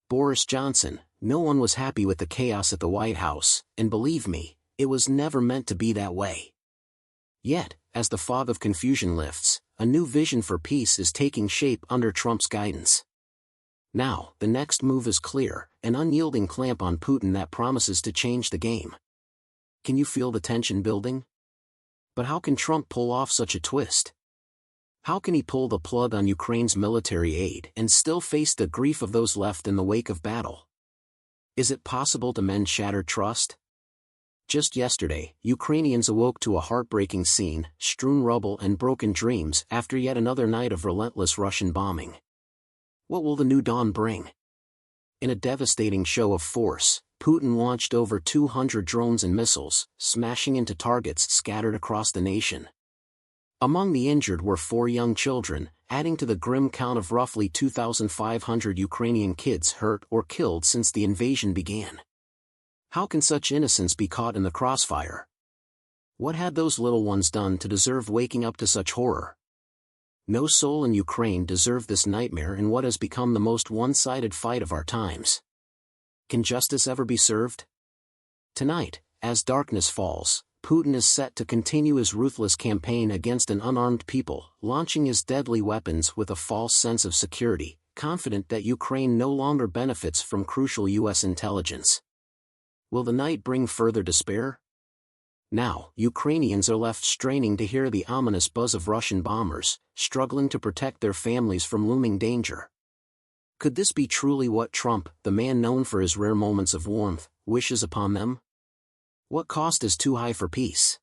Boris Johnson, no one was happy with the chaos at the White House, and believe me, it was never meant to be that way. Yet, as the fog of confusion lifts, a new vision for peace is taking shape under Trump's guidance. Now, the next move is clear, an unyielding clamp on Putin that promises to change the game. Can you feel the tension building? But how can Trump pull off such a twist? How can he pull the plug on Ukraine's military aid and still face the grief of those left in the wake of battle? Is it possible to mend shattered trust? Just yesterday, Ukrainians awoke to a heartbreaking scene, strewn rubble and broken dreams after yet another night of relentless Russian bombing. What will the new dawn bring? In a devastating show of force, Putin launched over 200 drones and missiles, smashing into targets scattered across the nation. Among the injured were 4 young children, adding to the grim count of roughly 2,500 Ukrainian kids hurt or killed since the invasion began. How can such innocence be caught in the crossfire? What had those little ones done to deserve waking up to such horror? No soul in Ukraine deserved this nightmare in what has become the most one-sided fight of our times. Can justice ever be served? Tonight, as darkness falls, Putin is set to continue his ruthless campaign against an unarmed people, launching his deadly weapons with a false sense of security, confident that Ukraine no longer benefits from crucial U.S. intelligence. Will the night bring further despair? Now, Ukrainians are left straining to hear the ominous buzz of Russian bombers, struggling to protect their families from looming danger. Could this be truly what Trump, the man known for his rare moments of warmth, wishes upon them? What cost is too high for peace?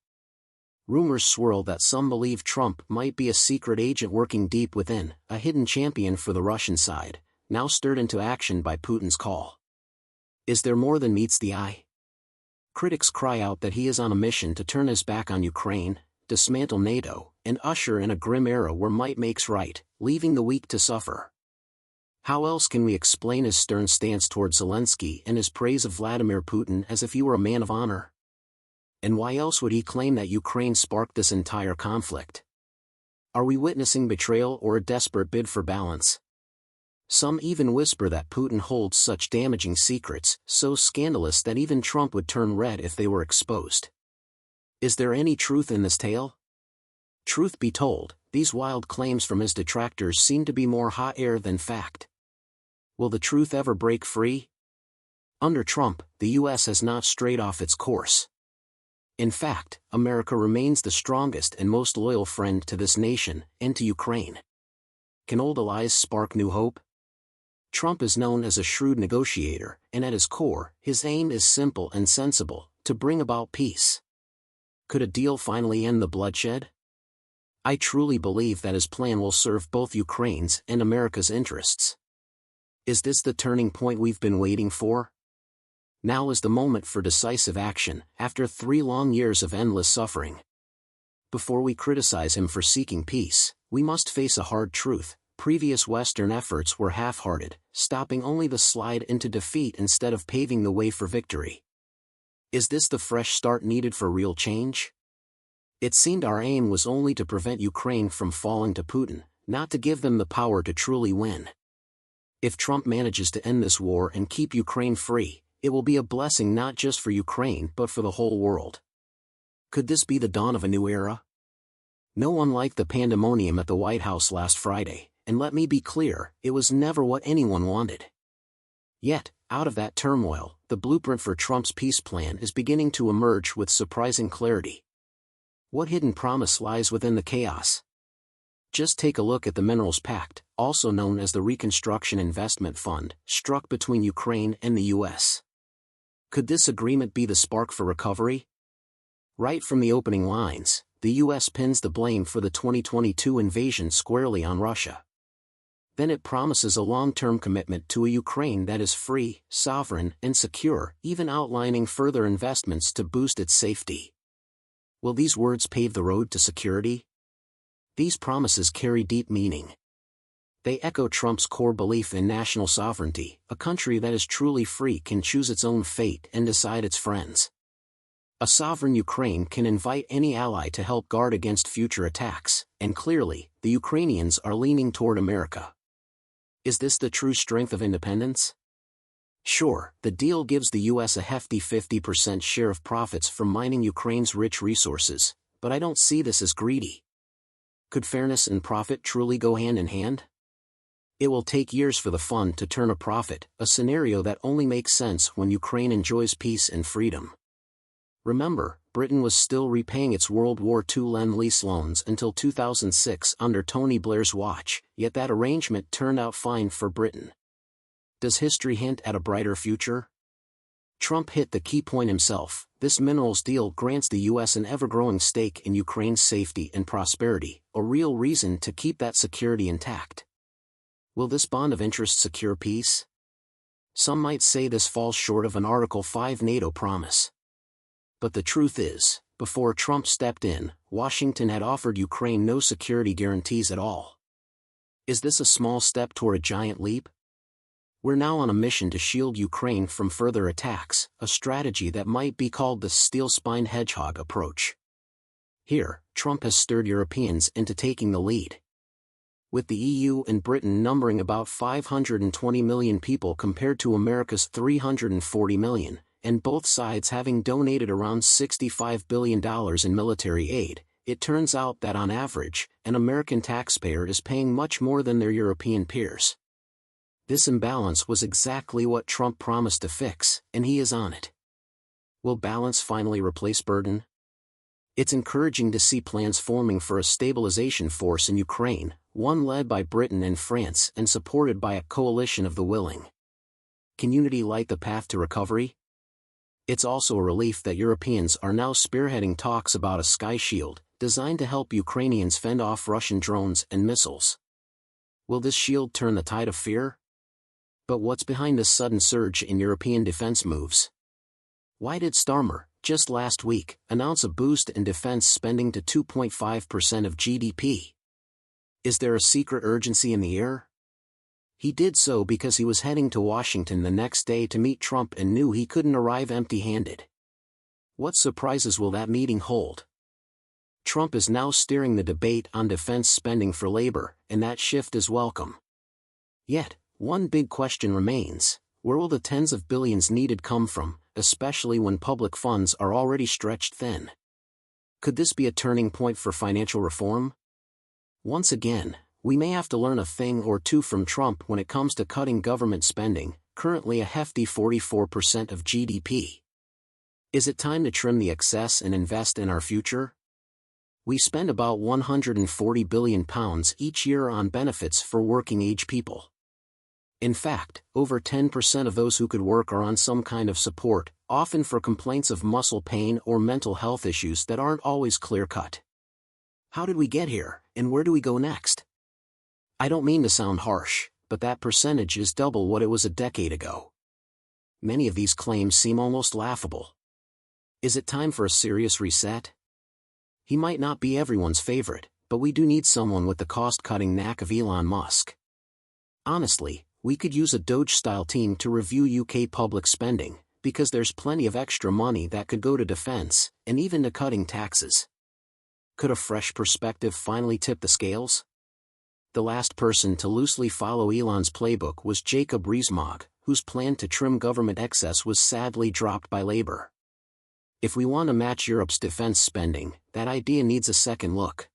Rumors swirl that some believe Trump might be a secret agent working deep within, a hidden champion for the Russian side, now stirred into action by Putin's call. Is there more than meets the eye? Critics cry out that he is on a mission to turn his back on Ukraine, dismantle NATO, and usher in a grim era where might makes right, leaving the weak to suffer. How else can we explain his stern stance toward Zelensky and his praise of Vladimir Putin as if he were a man of honor? And why else would he claim that Ukraine sparked this entire conflict? Are we witnessing betrayal or a desperate bid for balance? Some even whisper that Putin holds such damaging secrets, so scandalous that even Trump would turn red if they were exposed. Is there any truth in this tale? Truth be told, these wild claims from his detractors seem to be more hot air than fact. Will the truth ever break free? Under Trump, the U.S. has not strayed off its course. In fact, America remains the strongest and most loyal friend to this nation, and to Ukraine. Can old allies spark new hope? Trump is known as a shrewd negotiator, and at his core, his aim is simple and sensible, to bring about peace. Could a deal finally end the bloodshed? I truly believe that his plan will serve both Ukraine's and America's interests. Is this the turning point we've been waiting for? Now is the moment for decisive action, after 3 long years of endless suffering. Before we criticize him for seeking peace, we must face a hard truth. Previous Western efforts were half-hearted, stopping only the slide into defeat instead of paving the way for victory. Is this the fresh start needed for real change? It seemed our aim was only to prevent Ukraine from falling to Putin, not to give them the power to truly win. If Trump manages to end this war and keep Ukraine free, it will be a blessing not just for Ukraine but for the whole world. Could this be the dawn of a new era? No one liked the pandemonium at the White House last Friday, and let me be clear, it was never what anyone wanted. Yet, out of that turmoil, the blueprint for Trump's peace plan is beginning to emerge with surprising clarity. What hidden promise lies within the chaos? Just take a look at the Minerals Pact, also known as the Reconstruction Investment Fund, struck between Ukraine and the U.S. Could this agreement be the spark for recovery? Right from the opening lines, the U.S. pins the blame for the 2022 invasion squarely on Russia. Then it promises a long-term commitment to a Ukraine that is free, sovereign, and secure, even outlining further investments to boost its safety. Will these words pave the road to security? These promises carry deep meaning. They echo Trump's core belief in national sovereignty. A country that is truly free can choose its own fate and decide its friends. A sovereign Ukraine can invite any ally to help guard against future attacks, and clearly, the Ukrainians are leaning toward America. Is this the true strength of independence? Sure, the deal gives the US a hefty 50% share of profits from mining Ukraine's rich resources, but I don't see this as greedy. Could fairness and profit truly go hand in hand? It will take years for the fund to turn a profit, a scenario that only makes sense when Ukraine enjoys peace and freedom. Remember, Britain was still repaying its World War II Lend-Lease loans until 2006 under Tony Blair's watch, yet that arrangement turned out fine for Britain. Does history hint at a brighter future? Trump hit the key point himself. This minerals deal grants the US an ever-growing stake in Ukraine's safety and prosperity, a real reason to keep that security intact. Will this bond of interest secure peace? Some might say this falls short of an Article 5 NATO promise. But the truth is, before Trump stepped in, Washington had offered Ukraine no security guarantees at all. Is this a small step toward a giant leap? We're now on a mission to shield Ukraine from further attacks, a strategy that might be called the steel-spined hedgehog approach. Here, Trump has stirred Europeans into taking the lead. With the EU and Britain numbering about 520 million people compared to America's 340 million, and both sides having donated around $65 billion in military aid, it turns out that on average, an American taxpayer is paying much more than their European peers. This imbalance was exactly what Trump promised to fix, and he is on it. Will balance finally replace burden? It's encouraging to see plans forming for a stabilization force in Ukraine, one led by Britain and France and supported by a coalition of the willing. Can unity light the path to recovery? It's also a relief that Europeans are now spearheading talks about a sky shield, designed to help Ukrainians fend off Russian drones and missiles. Will this shield turn the tide of fear? But what's behind this sudden surge in European defense moves? Why did Starmer, just last week, announce a boost in defense spending to 2.5% of GDP? Is there a secret urgency in the air? He did so because he was heading to Washington the next day to meet Trump and knew he couldn't arrive empty-handed. What surprises will that meeting hold? Trump is now steering the debate on defense spending for labor, and that shift is welcome. Yet, one big question remains: where will the tens of billions needed come from, especially when public funds are already stretched thin? Could this be a turning point for financial reform? Once again, we may have to learn a thing or two from Trump when it comes to cutting government spending, currently a hefty 44% of GDP. Is it time to trim the excess and invest in our future? We spend about £140 billion each year on benefits for working-age people. In fact, over 10% of those who could work are on some kind of support, often for complaints of muscle pain or mental health issues that aren't always clear-cut. How did we get here, and where do we go next? I don't mean to sound harsh, but that percentage is double what it was a decade ago. Many of these claims seem almost laughable. Is it time for a serious reset? He might not be everyone's favorite, but we do need someone with the cost-cutting knack of Elon Musk. Honestly, we could use a Doge-style team to review UK public spending, because there's plenty of extra money that could go to defense, and even to cutting taxes. Could a fresh perspective finally tip the scales? The last person to loosely follow Elon's playbook was Jacob Rees-Mogg, whose plan to trim government excess was sadly dropped by Labour. If we want to match Europe's defense spending, that idea needs a second look.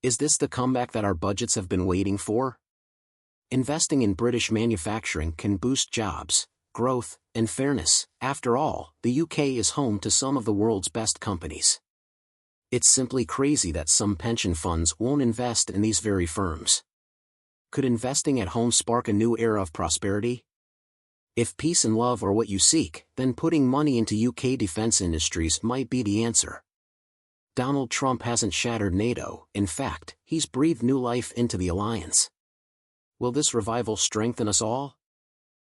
Is this the comeback that our budgets have been waiting for? Investing in British manufacturing can boost jobs, growth, and fairness. After all, the UK is home to some of the world's best companies. It's simply crazy that some pension funds won't invest in these very firms. Could investing at home spark a new era of prosperity? If peace and love are what you seek, then putting money into UK defense industries might be the answer. Donald Trump hasn't shattered NATO, in fact, he's breathed new life into the alliance. Will this revival strengthen us all?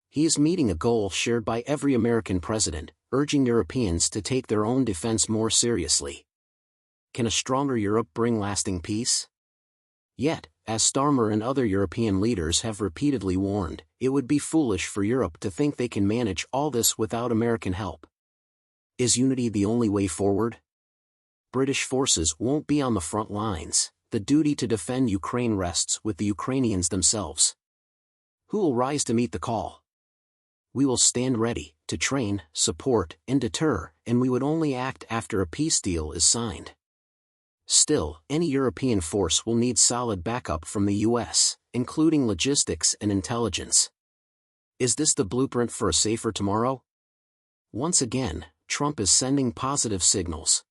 He is meeting a goal shared by every American president, urging Europeans to take their own defense more seriously. Can a stronger Europe bring lasting peace? Yet, as Starmer and other European leaders have repeatedly warned, it would be foolish for Europe to think they can manage all this without American help. Is unity the only way forward? British forces won't be on the front lines. The duty to defend Ukraine rests with the Ukrainians themselves. Who will rise to meet the call? We will stand ready to train, support, and deter, and we would only act after a peace deal is signed. Still, any European force will need solid backup from the US, including logistics and intelligence. Is this the blueprint for a safer tomorrow? Once again, Trump is sending positive signals.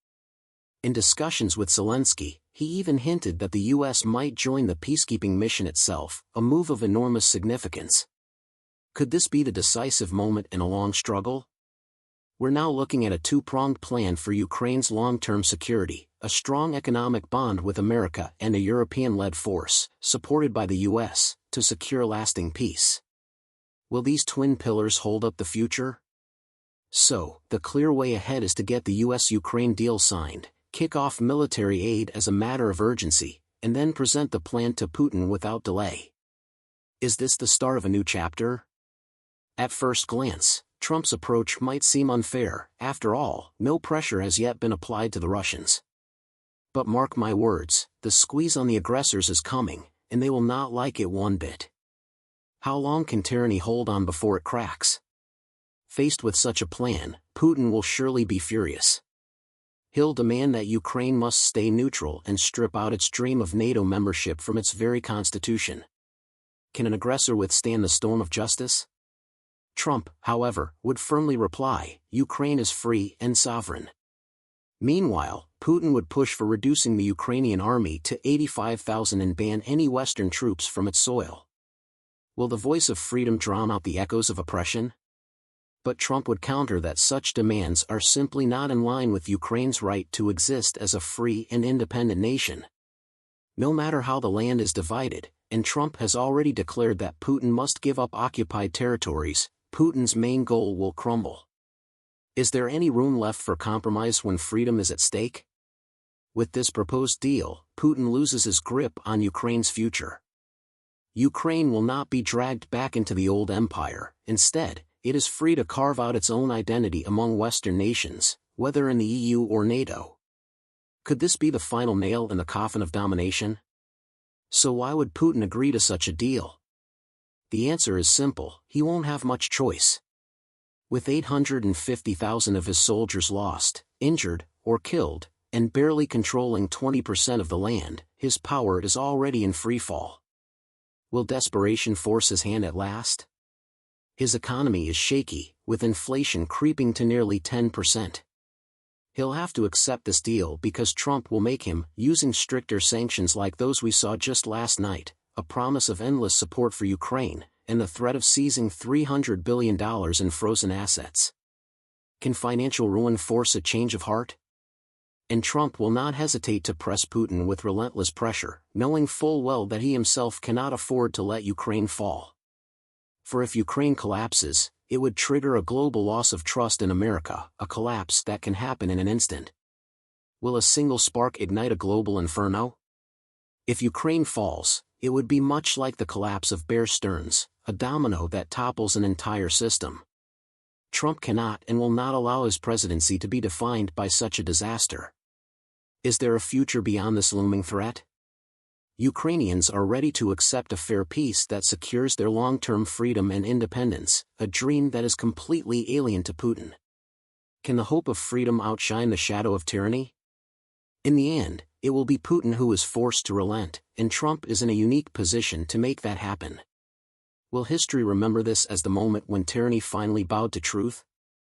In discussions with Zelensky, he even hinted that the US might join the peacekeeping mission itself, a move of enormous significance. Could this be the decisive moment in a long struggle? We're now looking at a two-pronged plan for Ukraine's long-term security, a strong economic bond with America and a European-led force, supported by the US, to secure lasting peace. Will these twin pillars hold up the future? So, the clear way ahead is to get the US-Ukraine deal signed, kick off military aid as a matter of urgency, and then present the plan to Putin without delay. Is this the start of a new chapter? At first glance, Trump's approach might seem unfair. After all, no pressure has yet been applied to the Russians. But mark my words, the squeeze on the aggressors is coming, and they will not like it one bit. How long can tyranny hold on before it cracks? Faced with such a plan, Putin will surely be furious. He'll demand that Ukraine must stay neutral and strip out its dream of NATO membership from its very constitution. Can an aggressor withstand the storm of justice? Trump, however, would firmly reply, Ukraine is free and sovereign. Meanwhile, Putin would push for reducing the Ukrainian army to 85,000 and ban any Western troops from its soil. Will the voice of freedom drown out the echoes of oppression? But Trump would counter that such demands are simply not in line with Ukraine's right to exist as a free and independent nation. No matter how the land is divided, and Trump has already declared that Putin must give up occupied territories, Putin's main goal will crumble. Is there any room left for compromise when freedom is at stake? With this proposed deal, Putin loses his grip on Ukraine's future. Ukraine will not be dragged back into the old empire. Instead, it is free to carve out its own identity among Western nations, whether in the EU or NATO. Could this be the final nail in the coffin of domination? So why would Putin agree to such a deal? The answer is simple, he won't have much choice. With 850,000 of his soldiers lost, injured, or killed, and barely controlling 20% of the land, his power is already in freefall. Will desperation force his hand at last? His economy is shaky, with inflation creeping to nearly 10%. He'll have to accept this deal because Trump will make him, using stricter sanctions like those we saw just last night, a promise of endless support for Ukraine, and the threat of seizing $300 billion in frozen assets. Can financial ruin force a change of heart? And Trump will not hesitate to press Putin with relentless pressure, knowing full well that he himself cannot afford to let Ukraine fall. For if Ukraine collapses, it would trigger a global loss of trust in America, a collapse that can happen in an instant. Will a single spark ignite a global inferno? If Ukraine falls, it would be much like the collapse of Bear Stearns, a domino that topples an entire system. Trump cannot and will not allow his presidency to be defined by such a disaster. Is there a future beyond this looming threat? Ukrainians are ready to accept a fair peace that secures their long-term freedom and independence, a dream that is completely alien to Putin. Can the hope of freedom outshine the shadow of tyranny? In the end, it will be Putin who is forced to relent, and Trump is in a unique position to make that happen. Will history remember this as the moment when tyranny finally bowed to truth?